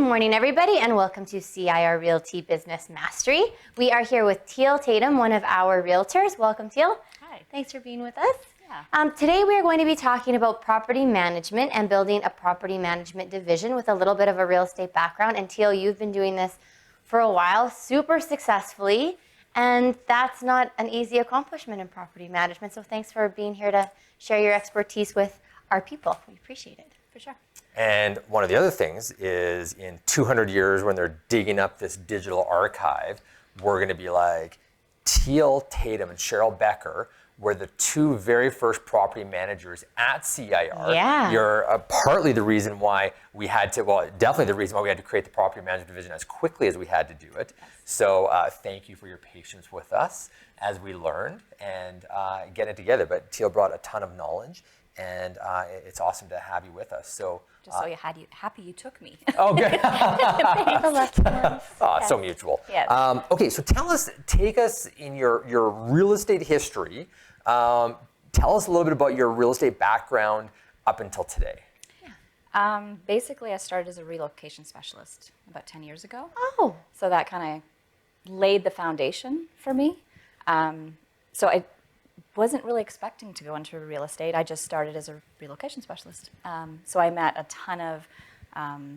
morning, everybody, and welcome to CIR Realty Business Mastery. We are here with Teal Tatum, one of our realtors. Welcome, Teal. Hi. Thanks for being with us. Yeah. Today we are going to be talking about property management and building a property management division with a little bit of a real estate background. And Teal, you've been doing this for a while, super successfully, and that's not an easy accomplishment in property management. So thanks for being here to share your expertise with our people. We appreciate it. For sure. And one of the other things is in 200 years when they're digging up this digital archive, we're going to be like, Teal Tatum and Cheryl Becker were the two very first property managers at CIR. Yeah. You're partly the reason why we had to, well, definitely the reason why we had to create the property management division as quickly as we had to do it. Yes. So thank you for your patience with us as we learned and get it together. But Teal brought a ton of knowledge, and it's awesome to have you with us. So just so happy you took me. oh, good. Yes. So mutual. Yes. Okay, so take us in your real estate history. Tell us a little bit about your real estate background up until today. Basically, I started as a relocation specialist about 10 years ago. Oh. So that kind of laid the foundation for me. So I wasn't really expecting to go into real estate. I just started as a relocation specialist. So I met a ton of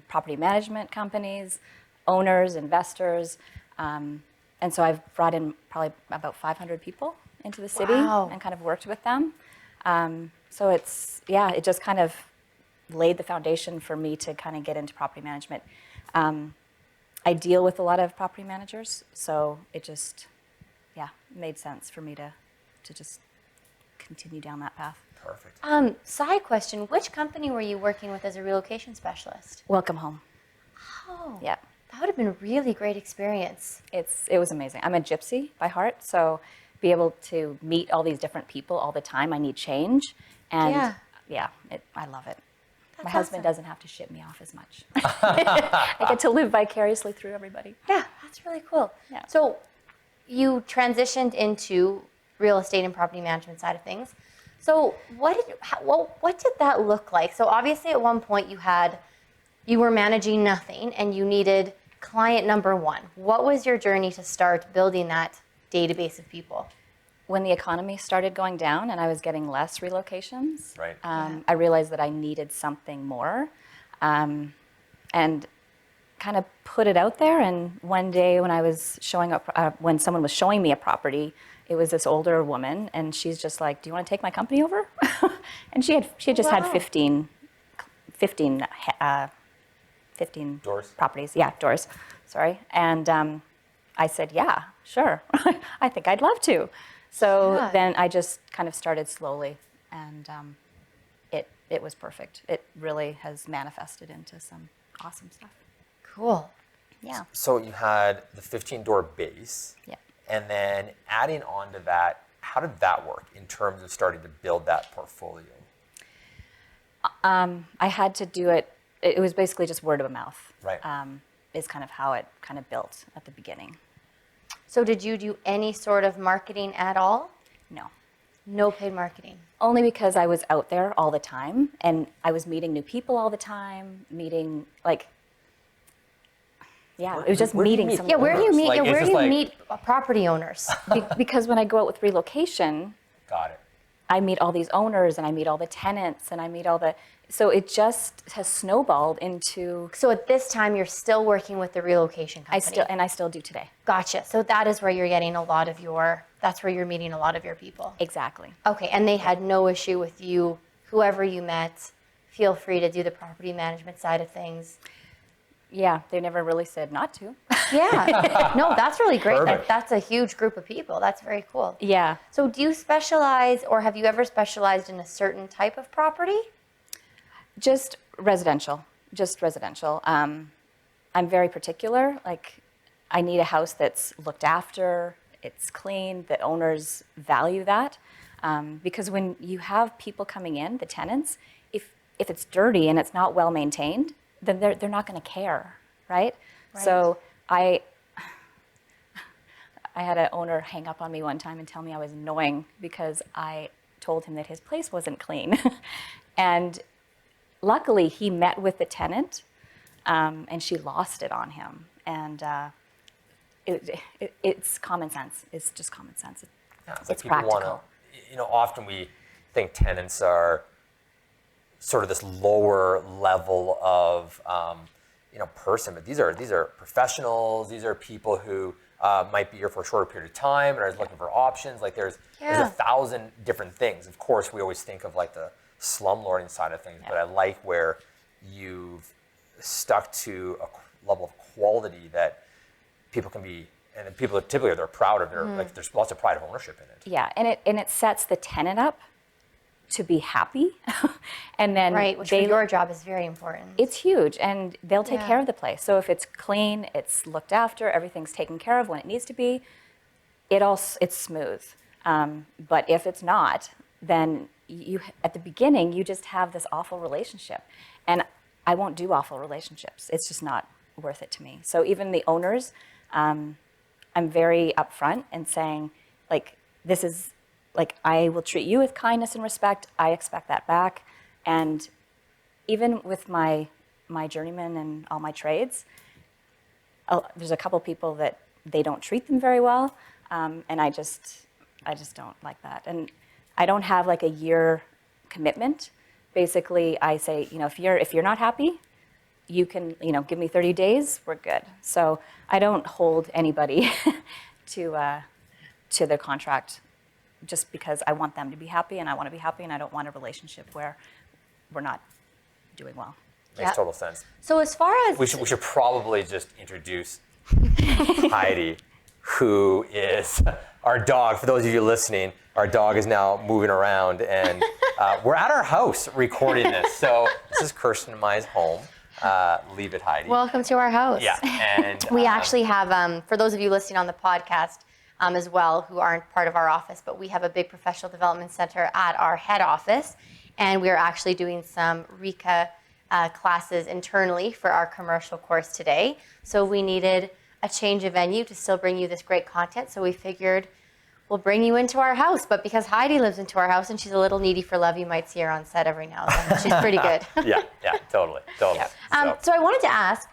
property management companies, owners, investors, and so I've brought in probably about 500 people into the city. Wow. And kind of worked with them. So it just kind of laid the foundation for me to kind of get into property management. I deal with a lot of property managers, so it just, made sense for me to just continue down that path. Perfect. Side question, which company were you working with as a relocation specialist? Welcome home. Oh. Yeah. That would have been a really great experience. It was amazing. I'm a gypsy by heart, so be able to meet all these different people all the time. I need change, and I love it. My husband doesn't have to ship me off as much. I get to live vicariously through everybody. Yeah, that's really cool. Yeah. So you transitioned into real estate and property management side of things. So what did that look like? So obviously at one point you were managing nothing and you needed client number one. What was your journey to start building that database of people? When the economy started going down and I was getting less relocations, Right. I realized that I needed something more, and kind of put it out there. And one day when I was showing up, when someone was showing me a property, it was this older woman, and she's just like, "Do you want to take my company over?" And she had just had 15 Doors. properties. Yeah, doors. Sorry. And I said, "Yeah, sure. I think I'd love to." So then I just kind of started slowly, and it was perfect. It really has manifested into some awesome stuff. Cool. Yeah. So you had the 15-door base. Yeah. And then adding on to that, how did that work in terms of starting to build that portfolio? I had to do it. It was basically just word of mouth. Right. Is kind of how it kind of built at the beginning. So did you do any sort of marketing at all? No. No paid marketing. Only because I was out there all the time, and I was meeting new people all the time, it was just Where do you meeting meet some. Yeah, where do you meet? Like, Where it's do just you like- meet property owners? Because when I go out with relocation, Got it. I meet all these owners, and I meet all the tenants, and I meet all the. So it just has snowballed into. So at this time, you're still working with the relocation company. I still do today. Gotcha. So that is where you're getting that's where you're meeting a lot of your people. Exactly. Okay, and they had no issue with you, whoever you met, feel free to do the property management side of things. Yeah, they never really said not to. Yeah, no, that's really great. Perfect. That's a huge group of people. That's very cool. Yeah. So do you specialize, or have you ever specialized in a certain type of property? Just residential. I'm very particular. Like, I need a house that's looked after, it's clean, that owners value that. Because when you have people coming in, the tenants, if it's dirty and it's not well maintained, then they're not going to care, right? So I had an owner hang up on me one time and tell me I was annoying because I told him that his place wasn't clean. And luckily, he met with the tenant and she lost it on him. And it's common sense. It's just common sense. Yeah, it's It's like people want practical. to, often we think tenants are sort of this lower level of, person, but these are professionals. These are people who might be here for a shorter period of time and are looking for options. Like there's Yeah. 1,000 different things. Of course, we always think of like the slumlording side of things, but I like where you've stuck to a level of quality that people can be, and people typically they're proud of. Like there's lots of pride of ownership in it. Yeah, and it sets the tenant up to be happy, and then Right, which for your job is very important. it's huge, and they'll take Yeah. care of the place. So if it's clean, it's looked after, everything's taken care of when it needs to be, it's smooth. But if it's not, then you at the beginning you just have this awful relationship, and I won't do awful relationships. It's just not worth it to me. So even the owners, I'm very upfront and saying, like, this is like, I will treat you with kindness and respect. I expect that back. And even with my journeyman and all my trades, there's a couple people that they don't treat them very well, and I just don't like that. And I don't have like a year commitment. Basically, I say, if you're not happy, you can, give me 30 days. We're good. So I don't hold anybody to their contract, just because I want them to be happy and I want to be happy, and I don't want a relationship where we're not doing well. Makes total sense. So as far as We should probably just introduce Heidi, who is our dog. For those of you listening, our dog is now moving around, and we're at our house recording this. So this is Kirsten and Mai's home. Leave it, Heidi. welcome to our house. Yeah, and We actually have, for those of you listening on the podcast as well, who aren't part of our office, but we have a big professional development center at our head office, and we're actually doing some RECA classes internally for our commercial course today. So we needed a change of venue to still bring you this great content, so we figured we'll bring you into our house. But because Heidi lives into our house and she's a little needy for love, you might see her on set every now and then. She's pretty good. yeah, totally. So I wanted to ask,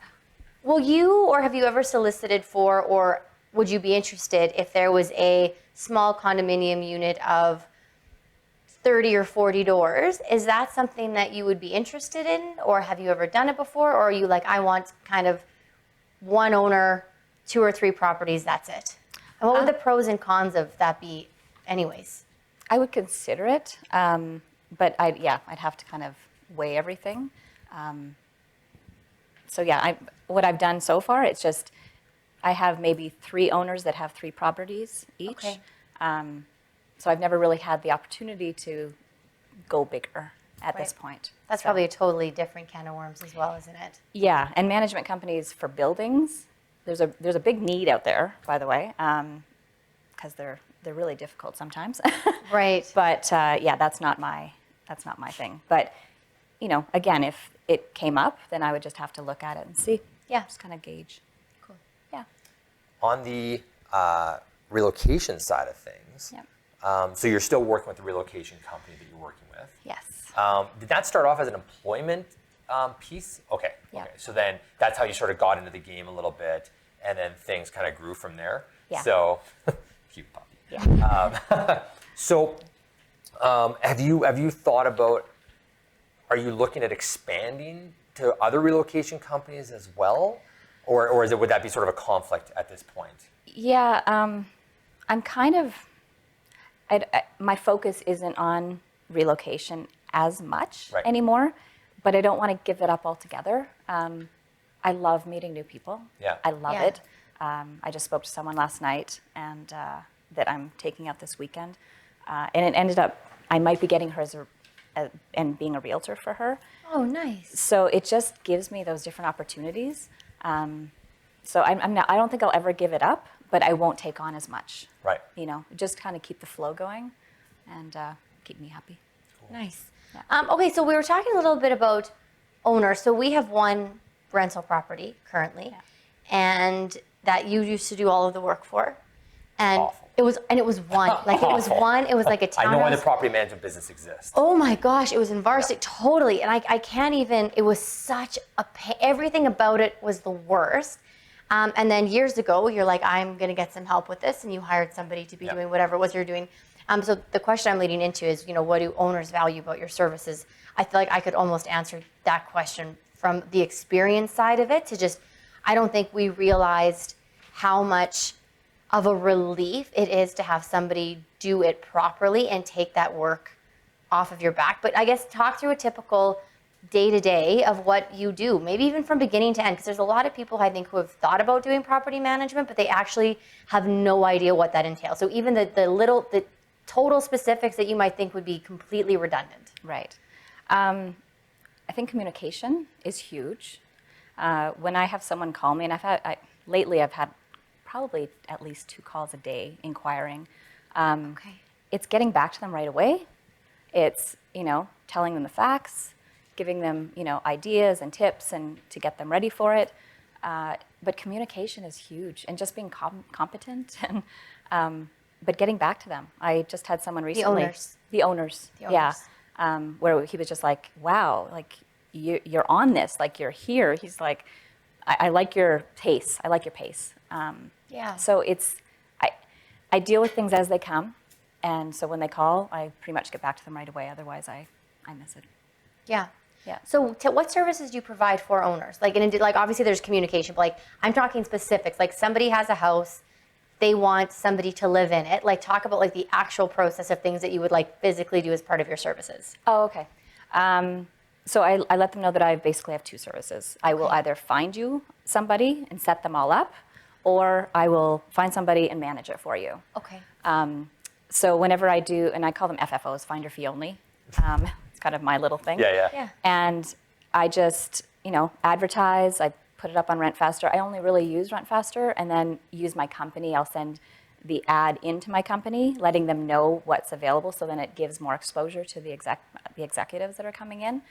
will you, or have you ever solicited for, or would you be interested if there was a small condominium unit of 30 or 40 doors? Is that something that you would be interested in, or have you ever done it before? Or are you like, I want kind of one owner, 2 or 3 properties, that's it? And what would the pros and cons of that be anyways? I would consider it, but I'd have to kind of weigh everything. What I've done so far, it's just, I have maybe 3 owners that have 3 properties each. Okay. So I've never really had the opportunity to go bigger at this Right. point. That's So, probably a totally different can of worms as well, isn't it? yeah, and management companies for buildings, there's a big need out there, by the way, because they're really difficult sometimes. Right. But that's not my thing. But again, if it came up, then I would just have to look at it and see. Yeah. Just kind of gauge. Cool. Yeah. On the relocation side of things, Yep. so you're still working with the relocation company that you're working with. Yes. Did that start off as an employment piece? Okay. Yeah. Okay. So then that's how you sort of got into the game a little bit, and then things kind of grew from there. Yeah. So, cute puppy. Yeah. So, have you thought about? Are you looking at expanding to other relocation companies as well, or would that be sort of a conflict at this point? Yeah. I'm kind of. My focus isn't on relocation as much Right. anymore, but I don't want to give it up altogether. I love meeting new people. Yeah. I love Yeah. it. I just spoke to someone last night, and that I'm taking up this weekend, and it ended up I might be getting her and being a realtor for her. Oh, nice. So it just gives me those different opportunities. So I don't think I'll ever give it up, but I won't take on as much. Right. Just kind of keep the flow going, and keep me happy. Nice. Yeah. Okay, so we were talking a little bit about owners. So we have one rental property currently, Yeah. and that you used to do all of the work for. And Awful. It was one. Like it was one. It was like a I know why the townhouse. property management business exists. Oh my gosh, it was in Varsity, totally. And I can't even, it was such a everything about it was the worst. And then years ago, you're like, I'm going to get some help with this. And you hired somebody to be doing whatever it was you're doing. So the question I'm leading into is, what do owners value about your services? I feel like I could almost answer that question from the experience side of it to just, I don't think we realized how much of a relief it is to have somebody do it properly and take that work off of your back. But I guess talk through a typical day-to-day of what you do, maybe even from beginning to end, because there's a lot of people I think who have thought about doing property management, but they actually have no idea what that entails. So even the total specifics that you might think would be completely redundant. Right. I think communication is huge. When I have someone call me, and lately I've had probably at least 2 calls a day inquiring. It's getting back to them right away. It's, telling them the facts, giving them, ideas and tips and to get them ready for it. But communication is huge, and just being competent and but getting back to them. I just had someone recently. The owners. Yeah. Where he was just like, wow, like you're on this, like you're here. He's like, I like your pace. I like your pace. So I deal with things as they come. And so when they call, I pretty much get back to them right away. Otherwise, I miss it. Yeah. Yeah. So what services do you provide for owners? Like, obviously there's communication, but like, I'm talking specifics. Like somebody has a house, they want somebody to live in it. Like talk about like the actual process of things that you would like physically do as part of your services. Oh, okay. So I let them know that I basically have 2 services. I will either find you somebody and set them all up, or I will find somebody and manage it for you. Okay. So whenever I do, and I call them FFOs, finder fee only. It's kind of my little thing. Yeah. And I just, advertise. I put it up on Rent Faster. I only really use Rent Faster, and then use my company. I'll send the ad into my company, letting them know what's available, so then it gives more exposure to the executives that are coming in.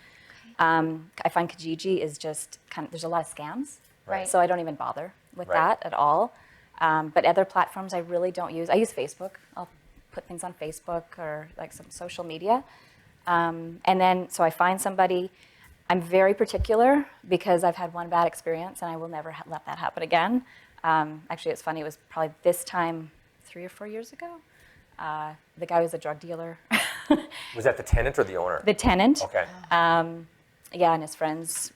I find Kijiji is just there's a lot of scams. Right. So I don't even bother with that at all. But other platforms I really don't use. I use Facebook. I'll put things on Facebook or like some social media. And then, so I find somebody. I'm very particular because I've had one bad experience and I will never let that happen again. Actually, it's funny. It was probably this time 3 or 4 years ago. The guy was a drug dealer. Was that the tenant or the owner? The tenant. Okay. Yeah, and his friends,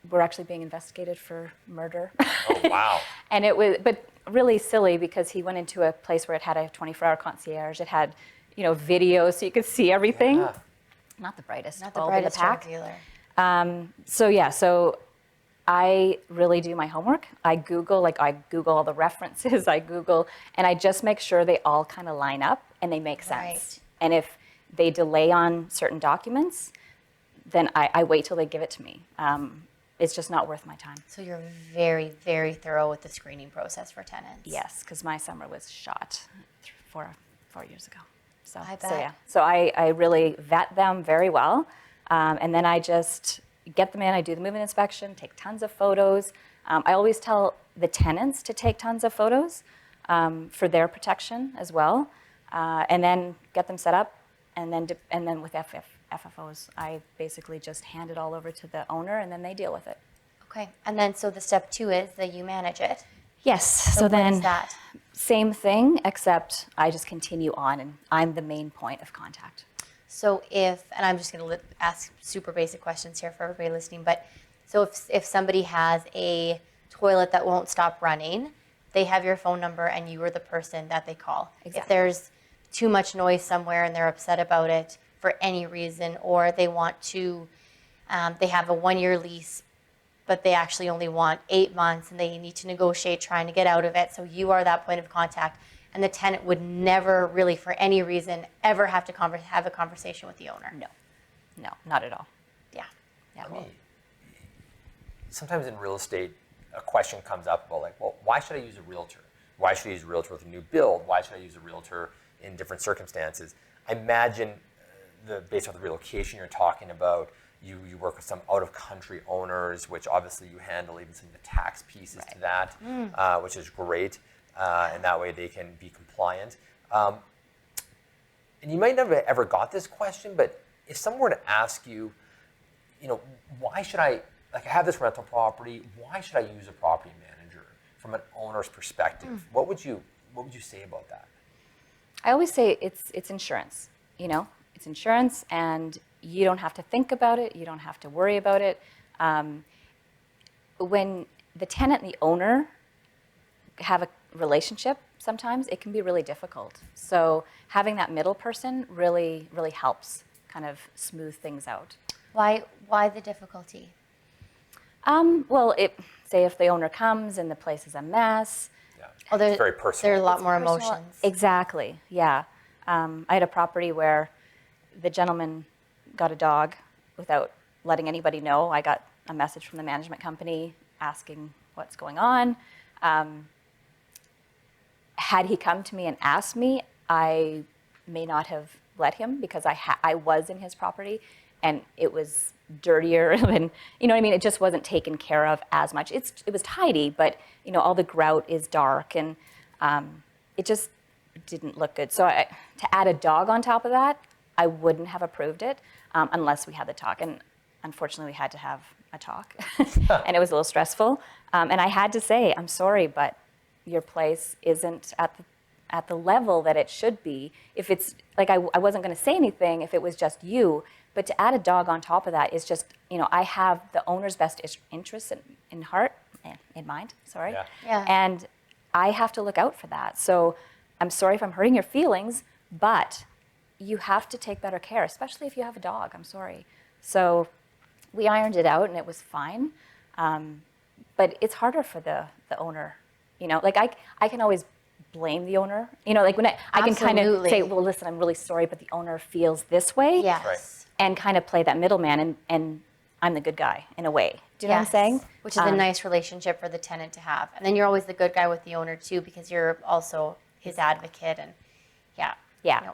were actually being investigated for murder. Oh, wow. And it was, but really silly because he went into a place where it had a 24-hour concierge. It had, videos so you could see everything. Yeah. Not the brightest Not the bulb brightest in the pack. drug dealer. So I really do my homework. I Google all the references. And I just make sure they all kind of line up and they make sense. Right. And if they delay on certain documents, then I wait till they give it to me. It's just not worth my time. So you're very, very thorough with the screening process for tenants. Yes, because my summer was shot 4 years ago. So, I so bet. yeah. So I really vet them very well. And then I just get them in. I do the move-in inspection, take tons of photos. I always tell the tenants to take tons of photos for their protection as well. And then get them set up. And then with FFOs, I basically just hand it all over to the owner, and then they deal with it. Okay. And then, so the step 2 is that you manage it. Yes. So what then, is that? same thing, except I just continue on, and I'm the main point of contact. So and I'm just going to ask super basic questions here for everybody listening, but so if somebody has a toilet that won't stop running, they have your phone number and you are the person that they call. Exactly. If there's too much noise somewhere and they're upset about it for any reason, or they want to, they have a 1-year lease, but they actually only want 8 months and they need to negotiate trying to get out of it. So you are that point of contact. And the tenant would never really, for any reason, ever have to have a conversation with the owner. No, not at all. Yeah. Yeah. Sometimes in real estate, a question comes up about like, well, why should I use a realtor? Why should I use a realtor with a new build? Why should I use a realtor in different circumstances? I imagine based on the relocation you're talking about, you work with some out-of-country owners, which obviously you handle even some of the tax pieces to that, which is great. and that way they can be compliant. And you might never ever got this question, but if someone were to ask you, why should I have this rental property? Why should I use a property manager from an owner's perspective? What would you say about that? I always say it's insurance. It's insurance, and you don't have to think about it. You don't have to worry about it. When the tenant and the owner have a relationship, sometimes it can be really difficult. So having that middle person really, really helps kind of smooth things out. Why the difficulty? Well, say if the owner comes and the place is a mess. Yeah, Oh, it's very personal. There are a lot more Personal- emotions. Exactly, yeah. I had a property where the gentleman got a dog without letting anybody know. I got a message from the management company asking what's going on. Had he come to me and asked me, I may not have let him because I was in his property and it was dirtier and you know what I mean? It just wasn't taken care of as much. It was tidy, but all the grout is dark and it just didn't look good. So to add a dog on top of that, I wouldn't have approved it unless we had the talk. And unfortunately, we had to have a talk, and it was a little stressful. And I had to say, I'm sorry, but your place isn't at the level that it should be. If it's like I wasn't going to say anything if it was just you, but to add a dog on top of that is just I have the owner's best interests in mind. Sorry, Yeah. and I have to look out for that. So I'm sorry if I'm hurting your feelings, but you have to take better care, especially if you have a dog. I'm sorry. So we ironed it out and it was fine. But it's harder for the owner. I can always blame the owner. Like when I can kind of Absolutely. say, well, listen, I'm really sorry, but the owner feels this way. Yes. Right. And kind of play that middleman and I'm the good guy in a way. Do you know what I'm Yes. saying? Which is a nice relationship for the tenant to have. And then you're always the good guy with the owner too, because you're also his advocate. And Yeah.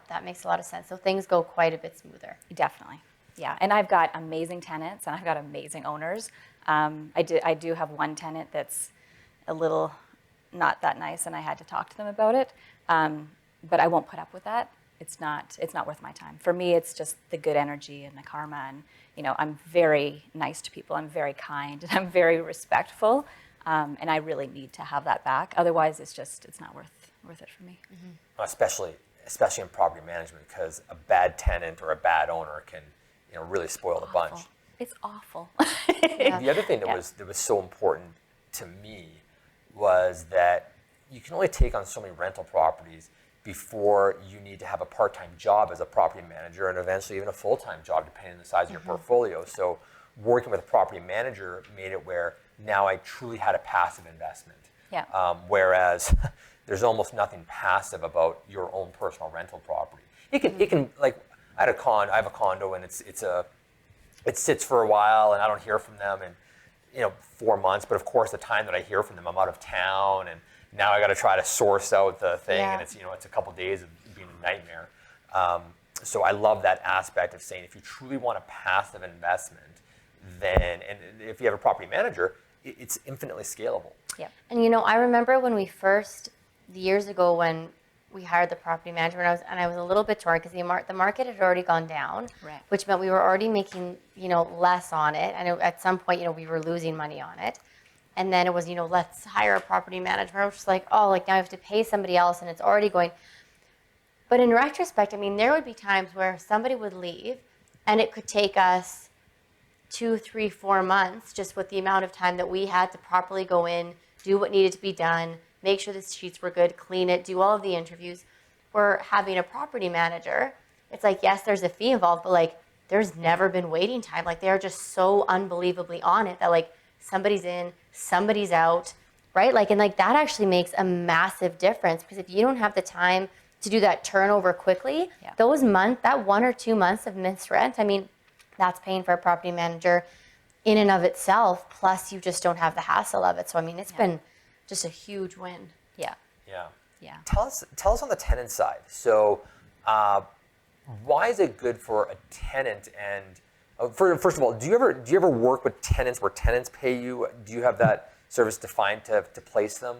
that makes a lot of sense. So things go quite a bit smoother. Definitely, yeah. And I've got amazing tenants, and I've got amazing owners. I do have one tenant that's a little not that nice, and I had to talk to them about it. But I won't put up with that. It's not worth my time. For me, it's just the good energy and the karma, and I'm very nice to people. I'm very kind, and I'm very respectful, and I really need to have that back. Otherwise, it's not worth it for me. Mm-hmm. Especially in property management, because a bad tenant or a bad owner can really spoil the bunch. It's awful. The other thing that was so important to me was that you can only take on so many rental properties before you need to have a part-time job as a property manager and eventually even a full-time job depending on the size of your portfolio. So working with a property manager made it where now I truly had a passive investment. Yeah. Whereas there's almost nothing passive about your own personal rental property. It can like I have a condo and it sits for a while and I don't hear from them in 4 months, but of course the time that I hear from them I'm out of town and now I got to try to source out the thing and it's a couple days of being a nightmare. So I love that aspect of saying if you truly want a passive investment, then and if you have a property manager, it's infinitely scalable. Yeah. And I remember when we first, years ago, when we hired the property manager, and I was a little bit torn because the market had already gone down, Right. which meant we were already making less on it, and at some point we were losing money on it, and then it was let's hire a property manager. I was just like, oh, now I have to pay somebody else, and it's already going. But in retrospect, there would be times where somebody would leave, and it could take us 2, 3, 4 months just with the amount of time that we had to properly go in, do what needed to be done, make sure the sheets were good, clean it, do all of the interviews. We're having a property manager. It's like, yes, there's a fee involved, but there's never been waiting time. They're just so unbelievably on it that somebody's in, somebody's out, right? And that actually makes a massive difference because if you don't have the time to do that turnover quickly, that 1 or 2 months of missed rent, that's paying for a property manager in and of itself, plus you just don't have the hassle of it. So it's been just a huge win. Yeah. Yeah. Yeah. Tell us on the tenant side. So, why is it good for a tenant? And first of all, do you ever work with tenants where tenants pay you? Do you have that service defined to place them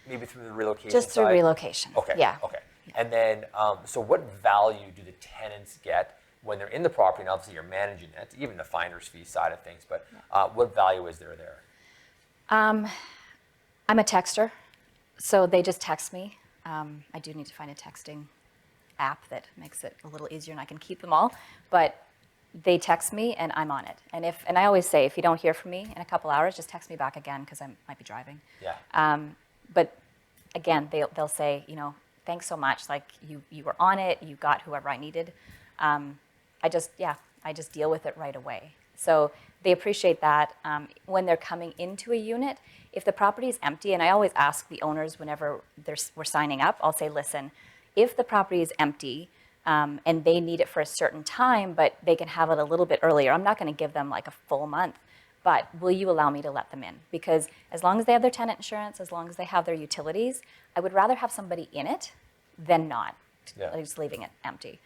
maybe through the relocation Just through side? relocation. Okay. Yeah. Okay. And then, so what value do the tenants get when they're in the property? And obviously, you're managing it, even the finder's fee side of things. But what value is there there? I'm a texter, so they just text me. I do need to find a texting app that makes it a little easier, and I can keep them all. But they text me, and I'm on it. And I always say, if you don't hear from me in a couple hours, just text me back again because I might be driving. Yeah. But again, they'll say, thanks so much. Like you were on it. You got whoever I needed. I just deal with it right away. So they appreciate that. When they're coming into a unit, if the property is empty, and I always ask the owners whenever we're signing up, I'll say, listen, if the property is empty and they need it for a certain time, but they can have it a little bit earlier, I'm not going to give them like a full month. But will you allow me to let them in? Because as long as they have their tenant insurance, as long as they have their utilities, I would rather have somebody in it than not, just leaving it empty.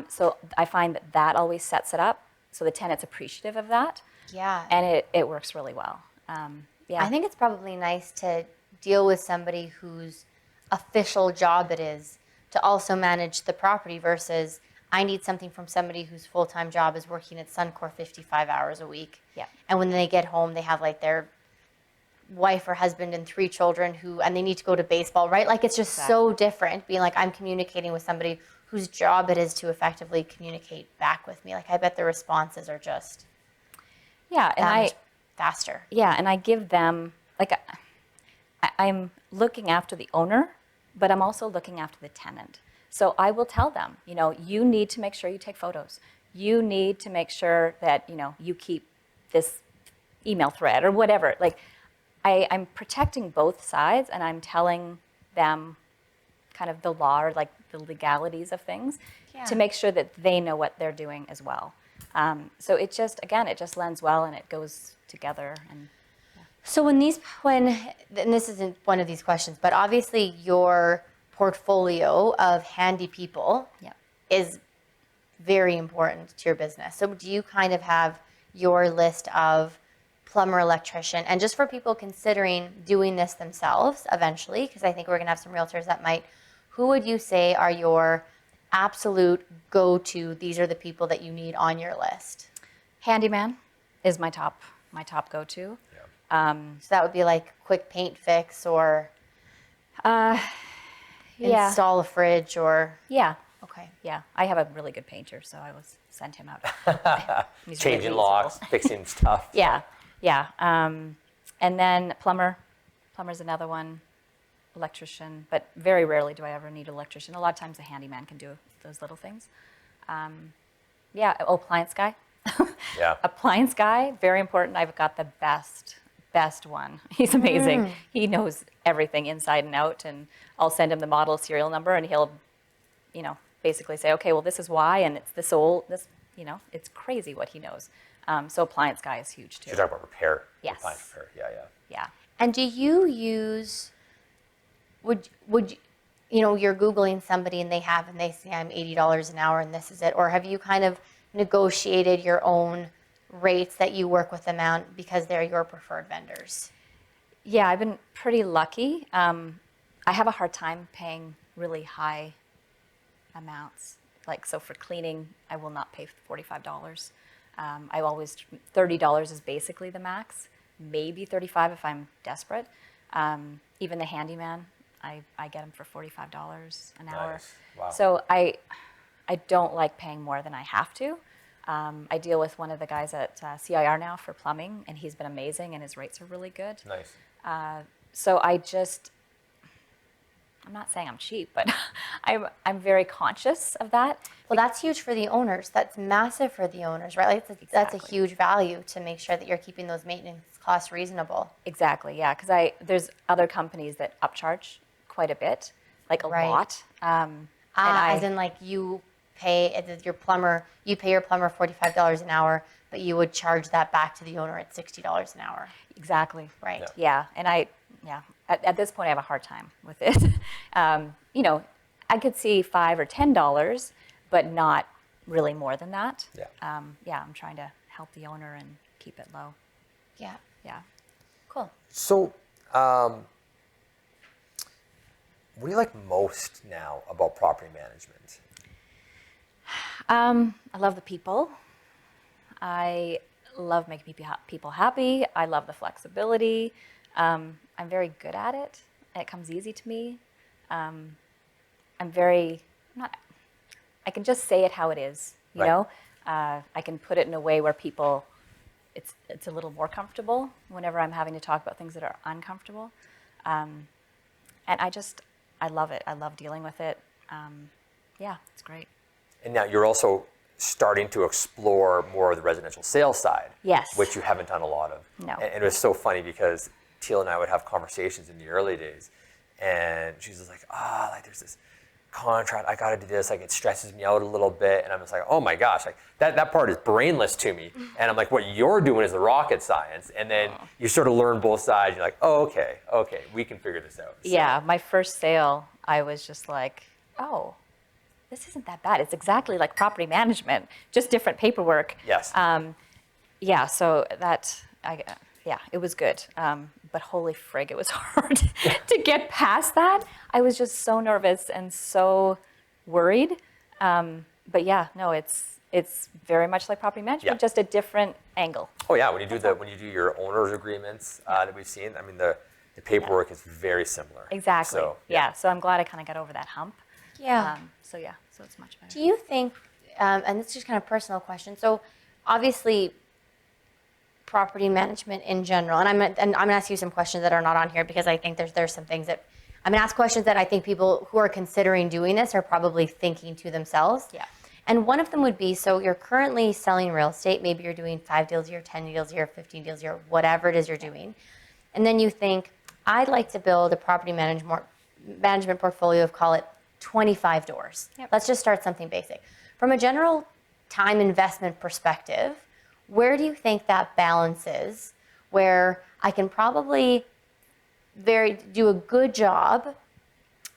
So I find that always sets it up, so the tenant's appreciative of that. Yeah. And it works really well. I think it's probably nice to deal with somebody whose official job it is to also manage the property versus I need something from somebody whose full-time job is working at Suncor 55 hours a week. Yeah. And when they get home, they have like their wife or husband and 3 children and they need to go to baseball, right? Like it's just so different being like I'm communicating with somebody whose job it is to effectively communicate back with me. Like I bet the responses are just and much faster. Yeah, and I give them, like, I'm looking after the owner, but I'm also looking after the tenant. So I will tell them, you need to make sure you take photos. You need to make sure that, you keep this email thread or whatever. Like, I'm protecting both sides, and I'm telling them kind of the law or like the legalities of things to make sure that they know what they're doing as well. So it just lends well and it goes together. And So and this isn't one of these questions, but obviously your portfolio of handy people is very important to your business. So do you kind of have your list of plumber, electrician, and just for people considering doing this themselves eventually, because I think we're gonna have some realtors that might, who would you say are your absolute go-to, these are the people that you need on your list? handyman is my top go-to. So that would be like quick paint fix or install a fridge or... Yeah. Okay. Yeah, I have a really good painter, so I will send him out. He's Changing really locks, useful. fixing stuff. Yeah. And then plumber's another one, electrician, but very rarely do I ever need an electrician. A lot of times a handyman can do those little things. Appliance guy. Yeah. Appliance guy, very important. I've got the best one. He's amazing. He knows everything inside and out, and I'll send him the model serial number, and he'll, basically say, okay, well, this is why, and it's it's crazy what he knows. So appliance guy is huge too. You're talking about repair. Yes. Appliance repair. Yeah. Yeah. And do you use, would you're Googling somebody and they say I'm $80 an hour and this is it, or have you kind of negotiated your own rates that you work with them on because they're your preferred vendors? Yeah, I've been pretty lucky. I have a hard time paying really high amounts. Like, so for cleaning, I will not pay $45. $30 is basically the max, maybe $35 if I'm desperate. Even the handyman, I get him for $45 an hour. Nice. Wow. So I don't like paying more than I have to. I deal with one of the guys at CIR now for plumbing, and he's been amazing, and his rates are really good. Nice. So I'm not saying I'm cheap, but I'm very conscious of that. Well, that's huge for the owners. That's massive for the owners, right? Like that's a huge value to make sure that you're keeping those maintenance costs reasonable. Exactly, yeah, because there's other companies that upcharge quite a bit, like a lot. As in like you pay your plumber $45 an hour, but you would charge that back to the owner at $60 an hour. Exactly. Right. Yeah, and at this point I have a hard time with it. I could see $5 or $10, but not really more than that. Yeah. I'm trying to help the owner and keep it low. Yeah. Yeah. Cool. So, What do you like most now about property management? I love the people. I love making people happy. I love the flexibility. I'm very good at it. It comes easy to me. I'm very not. I can just say it how it is. You Right. know, I can put it in a way where people, it's a little more comfortable whenever I'm having to talk about things that are uncomfortable. And I love it. I love dealing with it. Yeah, it's great. And now you're also starting to explore more of the residential sales side. Yes. Which you haven't done a lot of. No. And it was so funny because Teal and I would have conversations in the early days, and she's just like, like there's this contract, I gotta do this, like it stresses me out a little bit, and I'm just like, oh my gosh, like that part is brainless to me. And I'm like, what you're doing is the rocket science, and then you sort of learn both sides. You're like, oh, okay, we can figure this out. So, Yeah, my first sale, I was just like, oh, this isn't that bad. It's exactly like property management, just different paperwork. Yes. Yeah, so it was good. But holy frig, it was hard to get past that. I was just so nervous and so worried. But yeah, no, it's very much like property management, Yeah. just a different angle. Oh yeah, when you do your owner's agreements that we've seen, I mean the paperwork is very similar. Exactly. So, yeah. So I'm glad I kind of got over that hump. Yeah. So it's much better. Do you think, and this is just kind of a personal question, so obviously property management in general, and I'm going to ask you some questions that are not on here because I think there's some things that, I'm going to ask questions that I think people who are considering doing this are probably thinking to themselves. Yeah. And one of them would be, so you're currently selling real estate, maybe you're doing 5 deals a year, 10 deals a year, 15 deals a year, whatever it is you're doing. And then you think, I'd like to build a property management portfolio of, call it 25 doors. Yep. Let's just start something basic. From a general time investment perspective, where do you think that balance is where I can probably do a good job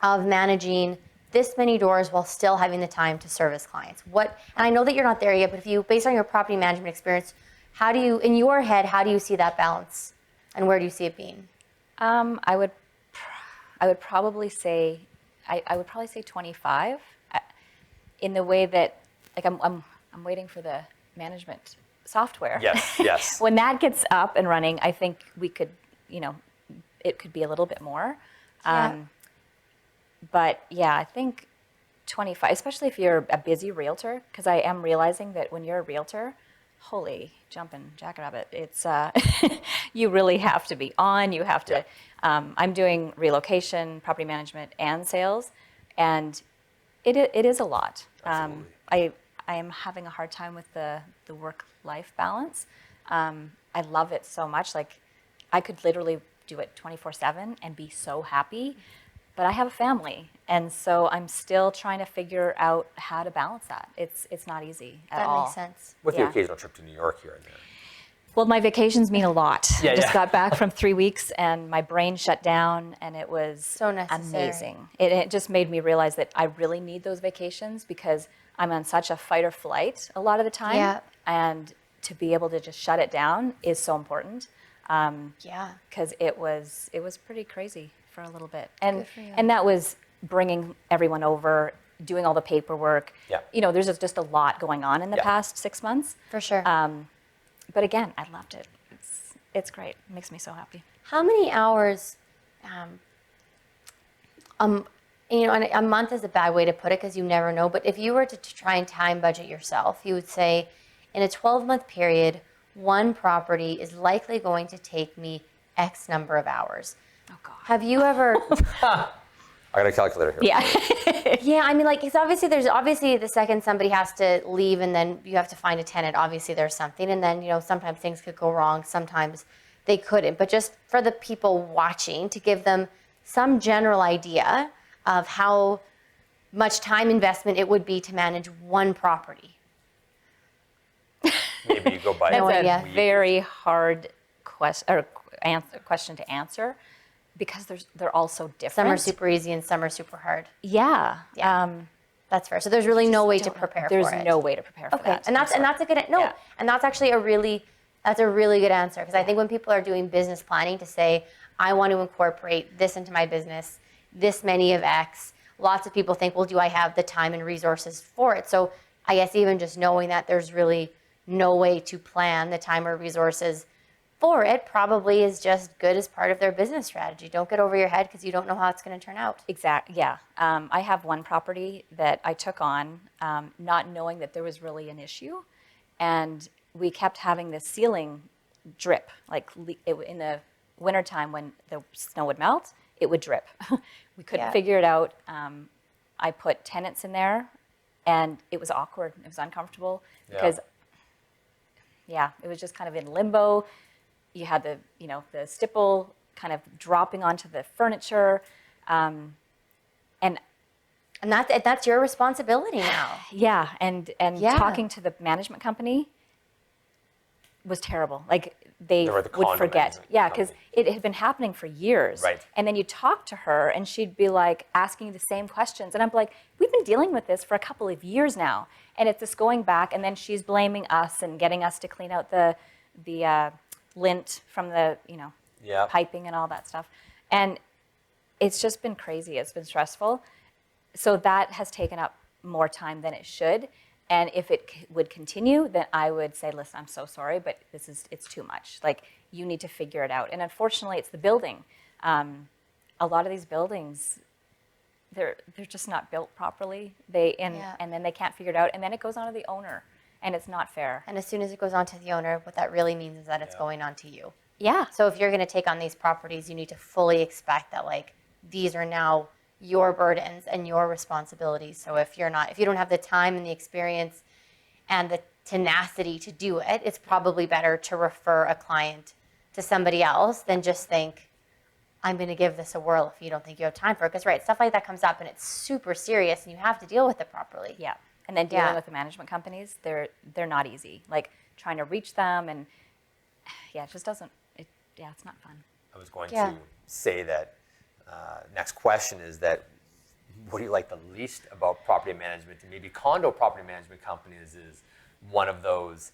of managing this many doors while still having the time to service clients? And I know that you're not there yet, but if you, based on your property management experience, in your head, how do you see that balance and where do you see it being? I would probably say, I would probably say 25, in the way that, like I'm waiting for the management software. Yes. When that gets up and running, I think we could, it could be a little bit more. Yeah. But yeah, I think 25, especially if you're a busy realtor, because I am realizing that when you're a realtor, holy jumping jackrabbit, it's you really have to be on. You have to. I'm doing relocation, property management, and sales, and it is a lot. Absolutely. I am having a hard time with the work-life balance. I love it so much. Like I could literally do it 24/7 and be so happy. But I have a family, and so I'm still trying to figure out how to balance that. It's not easy at all. That makes sense. With the Yeah. occasional trip to New York here and there. Well, my vacations mean a lot. Yeah, I just yeah. got back from 3 weeks, and my brain shut down, and it was So necessary. amazing. It just made me realize that I really need those vacations because I'm on such a fight or flight a lot of the time. Yeah. And to be able to just shut it down is so important. Yeah. Because it was pretty crazy for a little bit, and Good for you. and that was bringing everyone over, doing all the paperwork. Yeah. There's just a lot going on in the Yeah. past 6 months. For sure. But again, I loved it. It's great. It makes me so happy. How many hours, and a month is a bad way to put it because you never know, but if you were to try and time budget yourself, you would say in a 12-month period, one property is likely going to take me X number of hours. Oh God. Have you ever, I got a calculator here. Yeah. yeah, I mean, like, it's obviously the second somebody has to leave and then you have to find a tenant, obviously there's something, and then, sometimes things could go wrong, sometimes they couldn't, but just for the people watching, to give them some general idea of how much time investment it would be to manage one property. Maybe you go by No That's idea. a very hard question to answer because they're all so different. Some are super easy and some are super hard. Yeah. Yeah. That's fair. So there's really no way to Don't know. prepare There's for it. no way to prepare for Okay, that. and that's a good Yeah. and that's actually a really good answer because I think when people are doing business planning to say I want to incorporate this into my business, this many of X. Lots of people think, well, do I have the time and resources for it? So I guess even just knowing that there's really no way to plan the time or resources for it probably is just good as part of their business strategy. Don't get over your head because you don't know how it's going to turn out. Exactly. Yeah. I have one property that I took on, not knowing that there was really an issue, and we kept having this ceiling drip. Like in the wintertime when the snow would melt, it would drip. We couldn't Yeah. figure it out. I put tenants in there, and it was awkward. It was uncomfortable because, yeah, it was just kind of in limbo. You had the stipple kind of dropping onto the furniture, and that's your responsibility now. yeah, and Yeah. talking to the management company was terrible. Like they Or the would condo forget. management Yeah, because company. it had been happening for years. Right. And then you talk to her, and she'd be like asking you the same questions, and I'm like, we've been dealing with this for a couple of years now, and it's just going back. And then she's blaming us and getting us to clean out the lint from the Yeah. piping and all that stuff, and it's just been crazy. It's been stressful. So that has taken up more time than it should. And if it would continue, then I would say, listen, I'm so sorry, but it's too much. Like, you need to figure it out. And unfortunately, it's the building. A lot of these buildings, they're just not built properly. Yeah. And then they can't figure it out. And then it goes on to the owner, and it's not fair. And as soon as it goes on to the owner, what that really means is that it's Yeah. going on to you. Yeah. So if you're going to take on these properties, you need to fully expect that like these are now your burdens and your responsibilities. So if you don't have the time and the experience and the tenacity to do it, it's probably better to refer a client to somebody else than just think, I'm going to give this a whirl if you don't think you have time for it. Because right, stuff like that comes up and it's super serious and you have to deal with it properly. Yeah. And then dealing Yeah. with the management companies, they're not easy. Like trying to reach them, and yeah, it just doesn't. It's not fun. I was going Yeah. to say that next question is that what do you like the least about property management? And maybe condo property management companies is one of those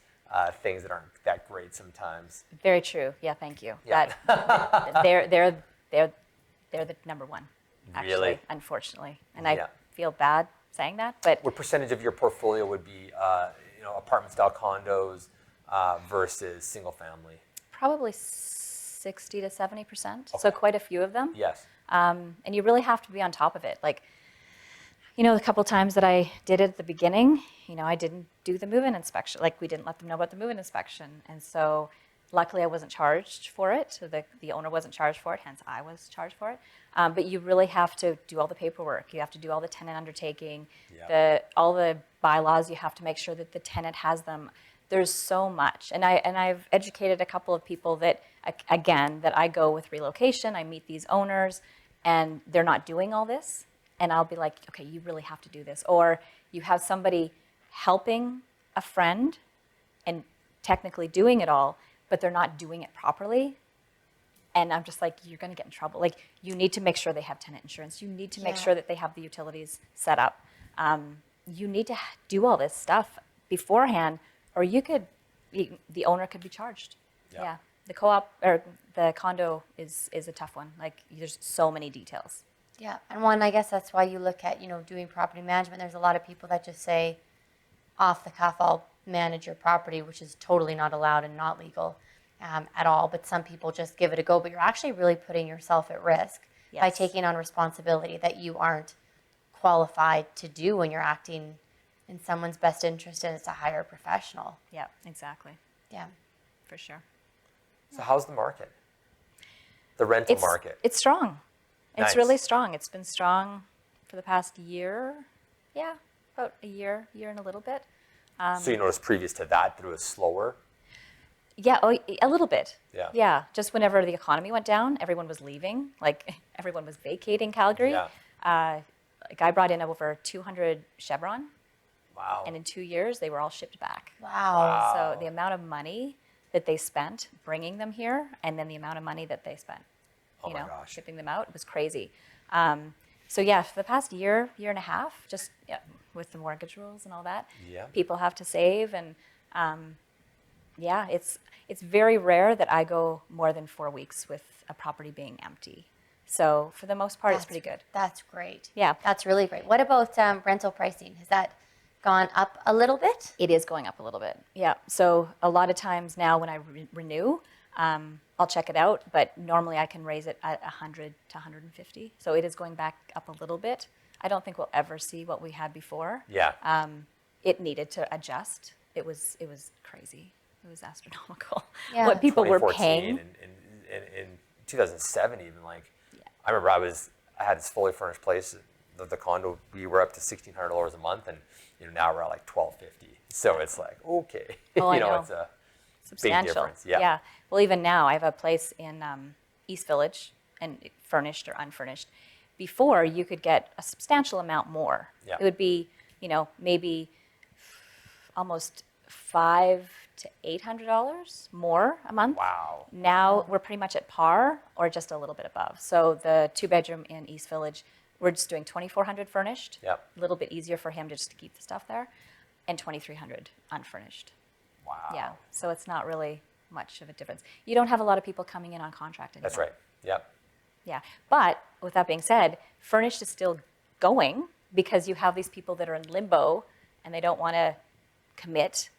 things that aren't that great sometimes. Very true. Yeah, thank you. Yeah. They're the number one, actually, Really? unfortunately. And Yeah. I feel bad saying that, but What percentage of your portfolio would be apartment style condos versus single family? probably 60 to 70%. So quite a few of them. Yes. And you really have to be on top of it. Like, the couple times that I did it at the beginning, I didn't do the move-in inspection. Like, we didn't let them know about the move-in inspection. And so luckily I wasn't charged for it. So the owner wasn't charged for it, hence I was charged for it. But you really have to do all the paperwork. You have to do all the tenant undertaking, Yep. all the bylaws. You have to make sure that the tenant has them. There's so much. And I've educated a couple of people that, again, that I go with relocation. I meet these owners, and they're not doing all this. And I'll be like, okay, you really have to do this. Or you have somebody helping a friend and technically doing it all, but they're not doing it properly. And I'm just like, you're going to get in trouble. Like, you need to make sure they have tenant insurance. You need to make Yeah. sure that they have the utilities set up. You need to do all this stuff beforehand, or the owner could be charged. Yeah. Yeah. The co-op or the condo is a tough one. Like, there's so many details. Yeah, and one, I guess that's why you look at, doing property management. There's a lot of people that just say, off the cuff, I'll manage your property, which is totally not allowed and not legal at all. But some people just give it a go. But you're actually really putting yourself at risk by Yes. taking on responsibility that you aren't qualified to do when you're acting in someone's best interest and it's a hire professional. Yeah, exactly. Yeah. For sure. So how's the market? The rental market. It's strong. It's Nice. really strong. It's been strong for the past year. Yeah, about a year and a little bit. So you noticed previous to that it was slower? Yeah, a little bit. Yeah. Yeah, just whenever the economy went down, everyone was leaving. Like, everyone was vacating Calgary. Yeah. Like, I brought in over 200 Chevron, Wow. and in 2 years, they were all shipped back. Wow. So the amount of money that they spent bringing them here, and then the amount of money that they spent, Oh my gosh. shipping them out, was crazy. So yeah, for the past year and a half, just with the mortgage rules and all that, Yeah. people have to save, and it's very rare that I go more than 4 weeks with a property being empty. So for the most part, it's pretty good. That's great. Yeah. That's really great. What about rental pricing? Has that gone up a little bit? It is going up a little bit. Yeah. So a lot of times now when I renew, I'll check it out, but normally I can raise it at 100 to 150. So it is going back up a little bit. I don't think we'll ever see what we had before. Yeah. It needed to adjust. It was crazy. It was astronomical. Yeah. What people were 2014 paying. and in 2007 even, like, I remember I had this fully furnished place, the condo, we were up to $1,600 a month, and now we're at like $1,250. So it's like, okay, Oh, I know. it's a big Substantial. difference. Yeah. Well, even now, I have a place in East Village, and furnished or unfurnished. Before, you could get a substantial amount more. Yeah. It would be, maybe almost $500 to $800 more a month. Wow. Now we're pretty much at par or just a little bit above. So the 2-bedroom in East Village, we're just doing $2,400 furnished. Yep. A little bit easier for him just to keep the stuff there, and $2,300 unfurnished. Wow. Yeah. So it's not really much of a difference. You don't have a lot of people coming in on contract anymore. That's right. Yep. Yeah. But with that being said, furnished is still going because you have these people that are in limbo and they don't want to commit,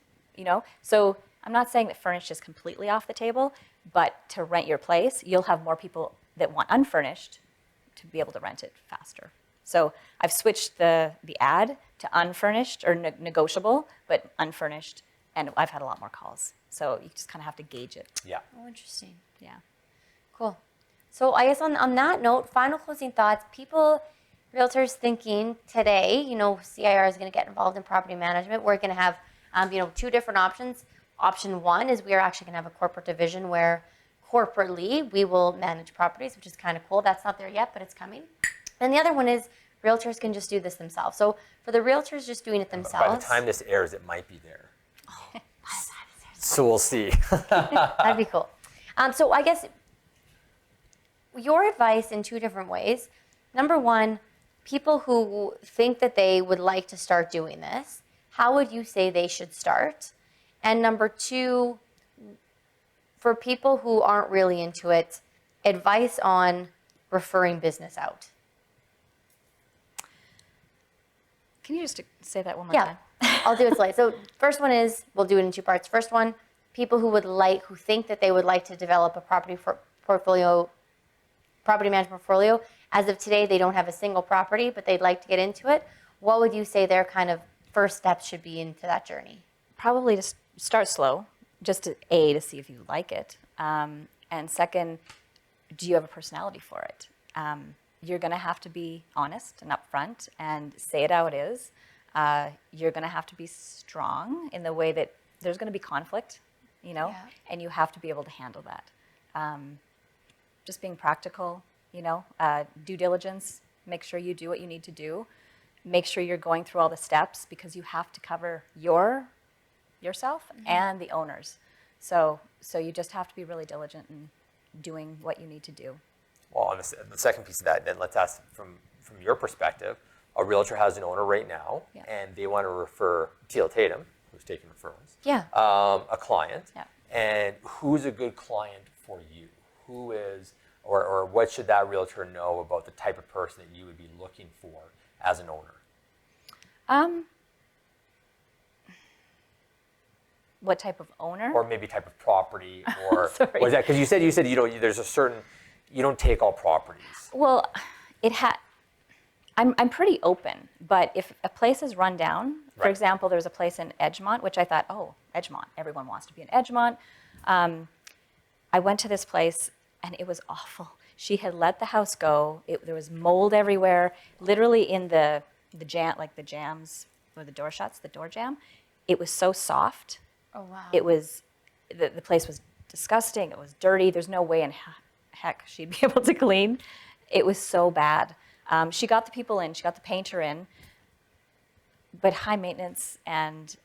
So I'm not saying that furnished is completely off the table, but to rent your place, you'll have more people that want unfurnished to be able to rent it faster. So I've switched the ad to unfurnished or negotiable, but unfurnished, and I've had a lot more calls. So you just kind of have to gauge it. Yeah. Oh, interesting. Yeah. Cool. So I guess on that note, final closing thoughts, realtors thinking today, CIR is going to get involved in property management. We're going to have, two different options. Option one is we are actually going to have a corporate division where corporately we will manage properties, which is kind of cool. That's not there yet, but it's coming. And the other one is realtors can just do this themselves. So for the realtors just doing it themselves. By the time this airs, it might be there. So we'll see. That'd be cool. So I guess your advice in two different ways. Number one, people who think that they would like to start doing this, how would you say they should start? And number two, for people who aren't really into it, advice on referring business out. Can you just say that one more Yeah, time? I'll do it slowly. So first one is, we'll do it in two parts. First one, people who think that they would like to develop a property management portfolio. As of today, they don't have a single property, but they'd like to get into it. What would you say their kind of first steps should be into that journey? Probably just start slow, just to see if you like it. And second, do you have a personality for it? You're going to have to be honest and upfront and say it how it is. You're going to have to be strong in the way that there's going to be conflict, and you have to be able to handle that. Just being practical, due diligence, make sure you do what you need to do. Make sure you're going through all the steps because you have to cover yourself and the owners. So you just have to be really diligent in doing what you need to do. Well, on the second piece of that, then let's ask from your perspective. A realtor has an owner right now, Yeah. and they want to refer Teal Tatum, who's taking referrals, Yeah. a client. Yeah. And who's a good client for you? Who is, or what should that realtor know about the type of person that you would be looking for as an owner? What type of owner? Or maybe type of property, or Sorry. was that because you said there's a certain, you don't take all properties. Well, I'm pretty open, but if a place is run down, for Right. example, there's a place in Edgemont, which I thought, oh, Edgemont, everyone wants to be in Edgemont. I went to this place and it was awful. She had let the house go. There was mold everywhere, literally in the jam, like the jams where the door shuts, the door jam. It was so soft. Oh, wow. It was, the place was disgusting. It was dirty. There's no way in heck she'd be able to clean. It was so bad. She got the people in, she got the painter in, but high maintenance, and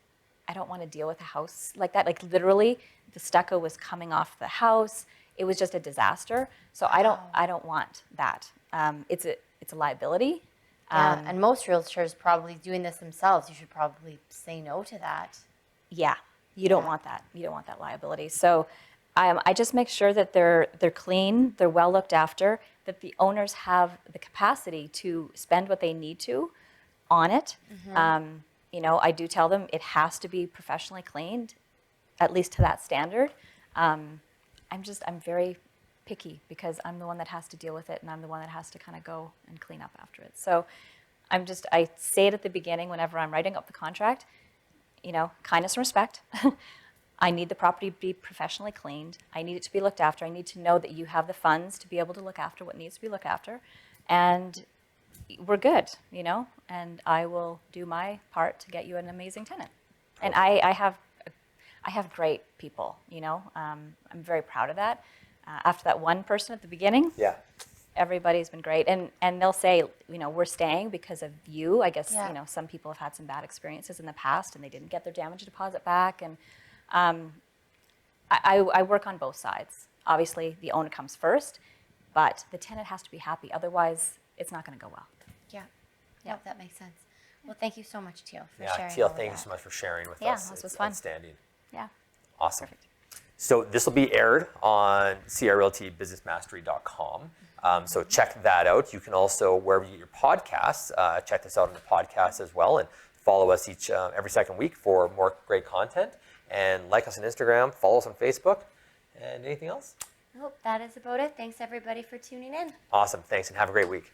I don't want to deal with a house like that. Like literally, the stucco was coming off the house. It was just a disaster. So I don't want that. It's a liability. Yeah, and most realtors probably doing this themselves. You should probably say no to that. Yeah, you don't want that. You don't want that liability. So I just make sure that they're clean, they're well looked after, that the owners have the capacity to spend what they need to on it. You know, I do tell them it has to be professionally cleaned, at least to that standard. I'm very picky because I'm the one that has to deal with it, and I'm the one that has to kind of go and clean up after it. So I say it at the beginning whenever I'm writing up the contract, you know, kindness and respect. I need the property to be professionally cleaned. I need it to be looked after. I need to know that you have the funds to be able to look after what needs to be looked after. And we're good, you know, and I will do my part to get you an amazing tenant. And I have great people, you know. I'm very proud of that. After that one person at the beginning, Yeah. everybody's been great. And they'll say, you know, we're staying because of you. I guess, Yeah. you know, some people have had some bad experiences in the past and they didn't get their damage deposit back. And I work on both sides. Obviously, the owner comes first, but the tenant has to be happy. Otherwise, it's not going to go well. Yeah. Yep, that makes sense. Well, thank you so much, Teal, for Yeah, sharing. Teal, all of thank you that. so much for sharing with Yeah, us. this was It's fun. outstanding. Yeah. Awesome. Perfect. So this will be aired on crrealtybusinessmastery.com. So check that out. You can also, wherever you get your podcasts, check this out on the podcast as well, and follow us every second week for more great content. And like us on Instagram, follow us on Facebook, and anything else? Nope, that is about it. Thanks everybody for tuning in. Awesome. Thanks, and have a great week.